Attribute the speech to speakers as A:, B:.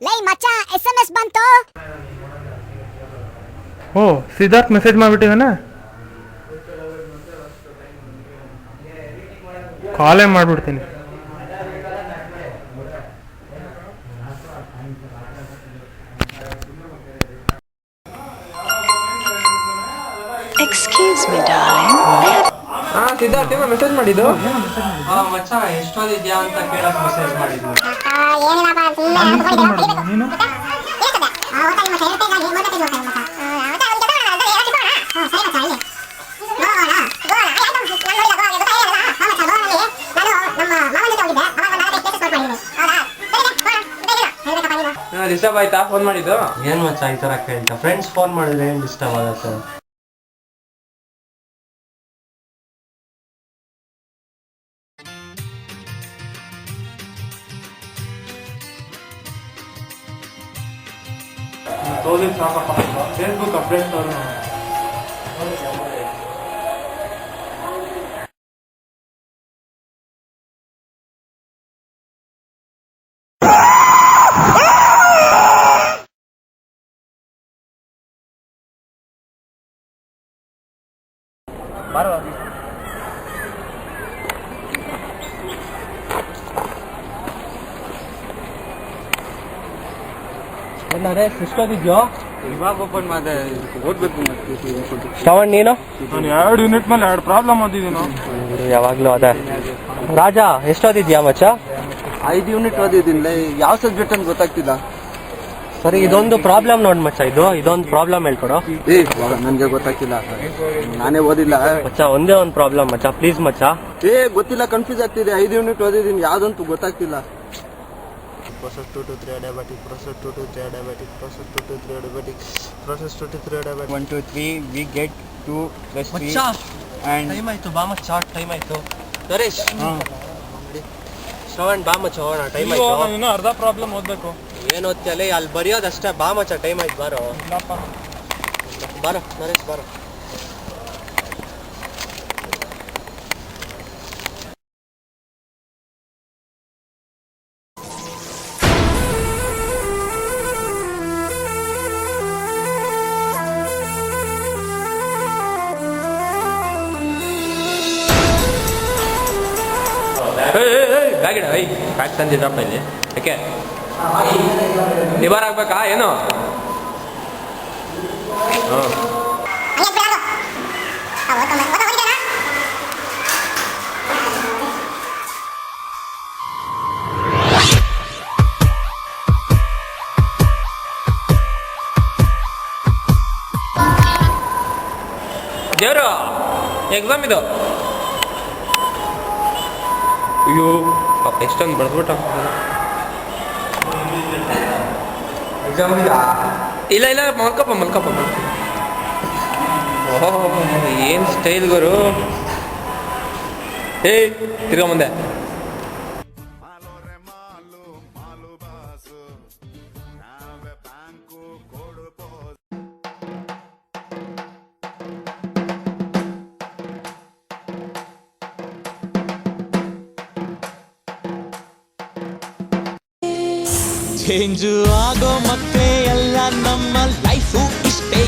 A: ಲೈ ಮಚ್ಚ SMS ಬಂತು.
B: ಓ ಸಿದ್ಧಾರ್ಥ್ ಮೆಸೇಜ್ ಮಾಡಿಬಿಟ್ಟಿದ್ದಾನೆ. ಕಾಲೇ ಮಾಡಿಬಿಡ್ತೀನಿ.
C: Excuse me, darling.
B: ಸಿದ್ಧಾರ್ಥ್ ಏನೋ ಮೆಸೇಜ್ ಮಾಡಿದ್ದು.
D: ಮಚ್ಚ ಎಷ್ಟೊಂದಿದ್ಯಾ ಅಂತ ಕೇಳಕ್ ಮೆಸೇಜ್ ಮಾಡಿದ್ದು.
B: ನೀನು
D: ಡಿಸ್ಟರ್ಬ್ ಆಯ್ತಾ ಫೋನ್ ಮಾಡಿದ್ದು? ಏನ್ ಮಚ್ಚ ಈ ತರ ಕೇಳ್ತಾ? ಫ್ರೆಂಡ್ಸ್ ಫೋನ್ ಮಾಡಿದ್ರೆ ಏನ್ ಡಿಸ್ಟರ್ಬ್ ಆಗುತ್ತೆ? ಫೇಸ್ಬುಕ್ ಅಪ್ಡೇಟ್ ಎಷ್ಟೊತ್ತಿದ್ಯೋ? ಇವಾಗ ಓಪನ್ ಮಾಡಿದೆ, ಓದ್ಬೇಕು. ಶ್ರವಣ್ ನೀನು?
B: ನಾನು 2 ಯೂನಿಟ್ ಮೇಲೆ 2 ಪ್ರಾಬ್ಲಮ್ ಓದಿದ್ದೀನು.
D: ಯಾವಾಗ್ಲೂ ಅದೇ. ರಾಜ ಎಷ್ಟೊತ್ತಿದ್ಯಾ ಮಚ್ಚ?
E: 5 ಯೂನಿಟ್ ಓದಿದ್ದೀನಿ. ಯಾವ ಸಬ್ಜೆಕ್ಟ್ ಅಂತ ಗೊತ್ತಾಗ್ತಿಲ್ಲ.
D: ಸರಿ ಇದೊಂದು ಪ್ರಾಬ್ಲಮ್ ನೋಡ್ ಮಚ್ಚ, ಇದೊಂದು ಪ್ರಾಬ್ಲಮ್ ಹೇಳ್ಕೊಡು.
E: ನನ್ಗೆ ಗೊತ್ತಾಗ್ತಿಲ್ಲ, ನಾನೇ ಓದಿಲ್ಲ
D: ಮಚ್ಚ. ಒಂದೇ ಒಂದು ಪ್ರಾಬ್ಲಮ್ ಮಚ್ಚ, ಪ್ಲೀಸ್ ಮಚ್ಚ.
E: ಗೊತ್ತಿಲ್ಲ, ಕನ್ಫ್ಯೂಸ್ ಆಗ್ತಿದೆ. 5 ಯೂನಿಟ್ ಓದಿದ್ದೀನಿ, ಯಾವ್ದಂತೂ ಗೊತ್ತಾಗ್ತಿಲ್ಲ. Process 2 to 3 diabetic, process 2 to 3 diabetic, process 2 to 3 diabetic, process 2 to 3 diabetic. 1 2 3 we get 2 plus 3 and
D: time ಆಯ್ತು, ಬಾ ಮಚ್ಚ, ಟೈಮ್ ಆಯ್ತು. ನರೇಶ್ ಶ್ರವಣ್ ಬಾ ಮಚ್ಚ, ಹೋಗೋಣ. ಟೈಮ್ ಆಯ್ತು.
B: ಇನ್ನೂ ಅರ್ಧ ಪ್ರಾಬ್ಲಮ್ ಓದ್ಬೇಕು.
D: ಏನು ಓದ್ತಿಯಲ್ಲ, ಅಲ್ಲಿ ಬರೆಯೋದಷ್ಟೇ. ಬಾ ಮಚ್ಚ, ಟೈಮ್ ಆಯ್ತು, ಬಾರೋ ಬಾರೋ ನರೇಶ್ ಬಾರೋ. ಬ್ಯಾಗ್ ಇಡ, ಬ್ಯಾಗ್ ತಂದಿದ್ದಪ್ಪ ಇಲ್ಲಿ. ಯಾಕೆ ನಿವಾರ ಆಗ್ಬೇಕಾ ಏನು? ದೇವ್ರು ಎಕ್ಸಾಮ್ ಇದು. ಅಯ್ಯೋ ಪಾಪ ಎಷ್ಟೊಂದು ಬಡ್ದ್ಬಿಟ್ಟ. ಇಲ್ಲ ಇಲ್ಲ, ಮಲ್ಕಪ್ಪ. ಓಹೋ ಏನು ಸ್ಟೈಲ್ ಗುರು. ತಿರ್ಗಾ ಮುಂದೆ.
F: ಚೇಂಜು ಆಗೋ ಮತ್ತೆ ಎಲ್ಲ ನಮ್ಮ ಲೈಫು ಇಷ್ಟೇ.